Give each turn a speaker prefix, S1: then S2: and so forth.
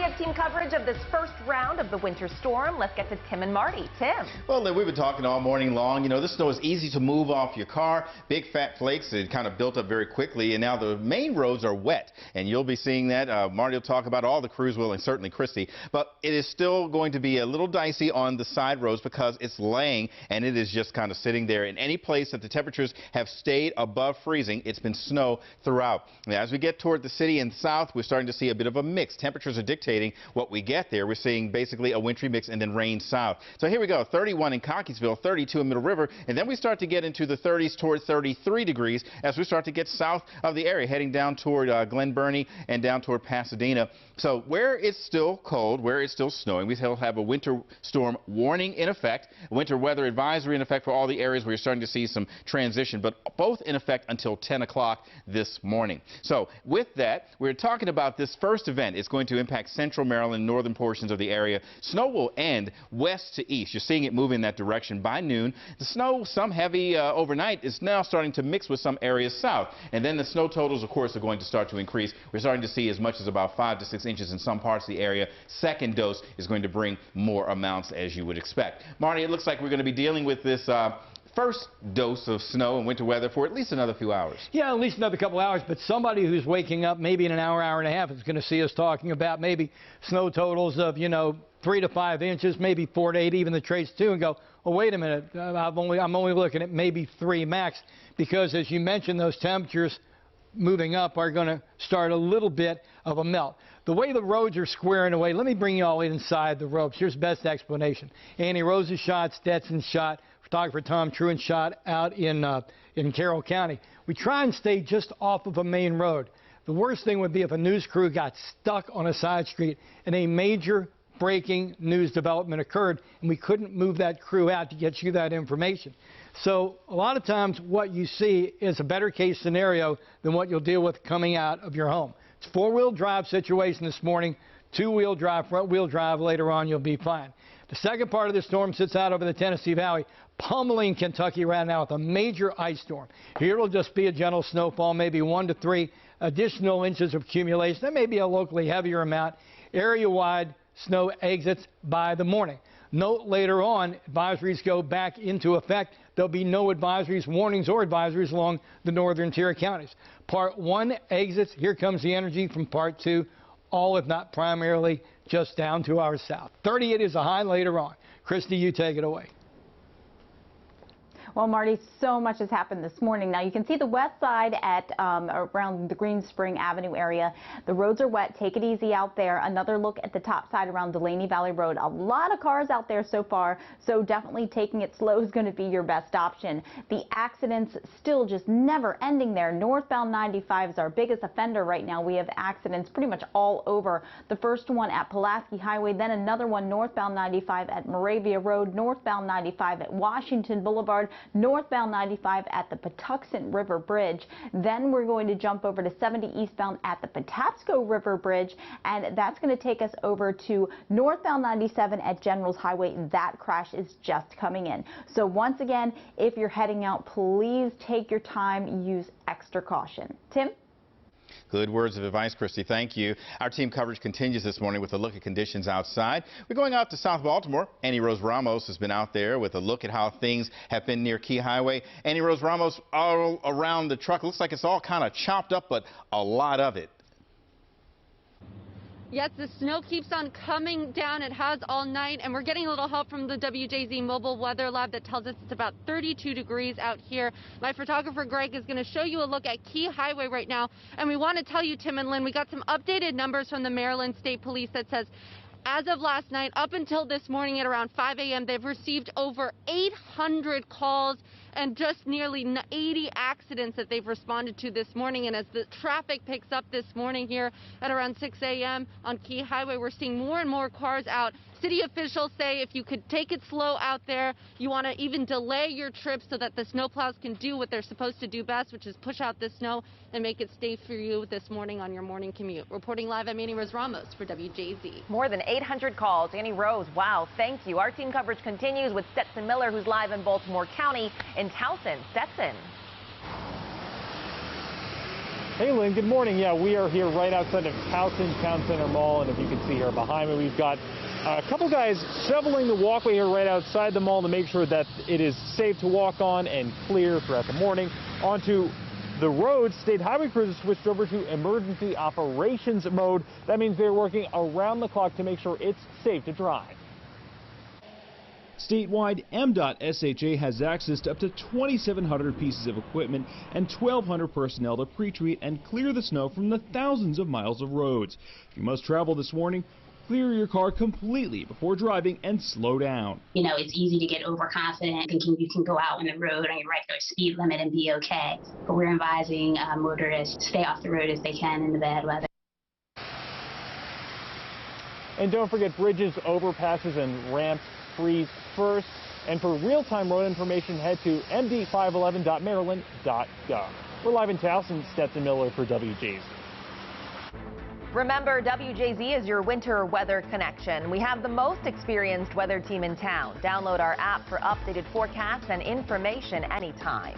S1: have team coverage of this first round of the winter storm. Let's get to Tim and Marty. Tim.
S2: Well, we've been talking all morning long. You know, this snow is easy to move off your car. Big fat flakes. It kind of built up very quickly, and now the main roads are wet, and you'll be seeing that. Marty will talk about all the crews will, and certainly Christy. But it is still going to be a little dicey on the side roads because it's laying, and it is just kind of sitting there. In any place that the temperatures have stayed above freezing, it's been snow throughout. Now, as we get toward the city and south, we're starting to see a bit of a mix. Temperatures are dictating what we get there. We're seeing basically a wintry mix and then rain south. So here we go, 31 in Cockeysville, 32 in Middle River, and then we start to get into the 30s toward 33 degrees as we start to get south of the area, heading down toward Glen Burnie and down toward Pasadena. So where it's still cold, where it's still snowing, we still have a winter storm warning in effect, a winter weather advisory in effect for all the areas where you're starting to see some transition, but both in effect until 10 o'clock this morning. So with that, we're talking about this first event. It's going to impact central Maryland, northern portions of the area. Snow will end west to east. You're seeing it move in that direction by noon. The snow, some heavy overnight, is now starting to mix with some areas south. And then the snow totals, of course, are going to start to increase. We're starting to see as much as about 5 to 6 inches in some parts of the area. Second dose is going to bring more amounts, as you would expect. Marty, it looks like we're going to be dealing with this first dose of snow and winter weather for at least another few hours.
S3: Yeah, at least another couple hours, but somebody who's waking up maybe in an hour, hour and a half is going to see us talking about maybe snow totals of, 3 to 5 inches, maybe 4 to 8, even the trace 2, and go, well, wait a minute, I'm only looking at maybe 3 max, because as you mentioned, those temperatures moving up are going to start a little bit of a melt. The way the roads are squaring away, let me bring you all inside the ropes. Here's the best explanation. Annie Rose's shot, Stetson's shot, photographer Tom Truan's shot out in Carroll County. We try and stay just off of a main road. The worst thing would be if a news crew got stuck on a side street and a major breaking news development occurred and we couldn't move that crew out to get you that information. So a lot of times what you see is a better case scenario than what you'll deal with coming out of your home. It's a 4-wheel drive situation this morning, 2-wheel drive, front-wheel drive. Later on, you'll be fine. The second part of the storm sits out over the Tennessee Valley, pummeling Kentucky right now with a major ice storm. Here it'll just be a gentle snowfall, maybe 1 to 3 additional inches of accumulation. That may be a locally heavier amount. Area-wide snow exits by the morning. Note later on, advisories go back into effect. There'll be no advisories, warnings, or advisories along the northern tier of counties. Part 1 exits. Here comes the energy from Part 2, all if not primarily just down to our south. 38 is a high later on. Christy, you take it away.
S4: Well, Marty, so much has happened this morning. Now, you can see the west side at around the Green Spring Avenue area. The roads are wet. Take it easy out there. Another look at the top side around Delaney Valley Road. A lot of cars out there so far, so definitely taking it slow is going to be your best option. The accidents still just never ending there. Northbound 95 is our biggest offender right now. We have accidents pretty much all over. The first one at Pulaski Highway, then another one northbound 95 at Moravia Road, northbound 95 at Washington Boulevard, northbound 95 at the Patuxent River Bridge. Then we're going to jump over to 70 eastbound at the Patapsco River Bridge, and that's going to take us over to northbound 97 at Generals Highway. That crash is just coming in. So once again, if you're heading out, please take your time, use extra caution. Tim?
S2: Good words of advice, Christy. Thank you. Our team coverage continues this morning with a look at conditions outside. We're going out to South Baltimore. Annie Rose Ramos has been out there with a look at how things have been near Key Highway. Annie Rose Ramos, all around the truck. Looks like it's all kind of chopped up, but a lot of it.
S5: Yes, the snow keeps on coming down. It has all night, and we're getting a little help from the WJZ mobile weather lab that tells us it's about 32 degrees out here. My photographer Greg is going to show you a look at Key Highway right now, and we want to tell you, Tim and Lynn, we got some updated numbers from the Maryland State Police that says as of last night, up until this morning at around 5 a.m., they've received over 800 calls and just nearly 80 accidents that they've responded to this morning. And as the traffic picks up this morning here at around 6 a.m. on Key Highway, we're seeing more and more cars out. City officials say if you could take it slow out there, you want to even delay your trip so that the snowplows can do what they're supposed to do best, which is push out the snow and make it safe for you this morning on your morning commute. Reporting live, I'm Annie Rose Ramos for WJZ.
S1: More than 800 calls. Annie Rose, wow, thank you. Our team coverage continues with Stetson Miller, who's live in Baltimore County in Towson. Stetson.
S6: Hey, Lynn, good morning. Yeah, we are here right outside of Towson Town Center Mall, and if you can see here behind me, we've got a couple guys shoveling the walkway here right outside the mall to make sure that it is safe to walk on and clear throughout the morning. Onto the roads, state highway crews have switched over to emergency operations mode. That means they're working around the clock to make sure it's safe to drive.
S7: Statewide, MDOT-SHA has access to up to 2,700 pieces of equipment and 1,200 personnel to pre-treat and clear the snow from the thousands of miles of roads. If you must travel this morning, clear your car completely before driving and slow down.
S8: You know, it's easy to get overconfident thinking you can go out on the road on your regular speed limit and be okay. But we're advising motorists stay off the road if they can in the bad weather.
S6: And don't forget, bridges, overpasses, and ramps freeze first. And for real-time road information, head to md511.maryland.gov. We're live in Towson. Stetson Miller for WJZ.
S1: Remember, WJZ is your winter weather connection. We have the most experienced weather team in town. Download our app for updated forecasts and information anytime.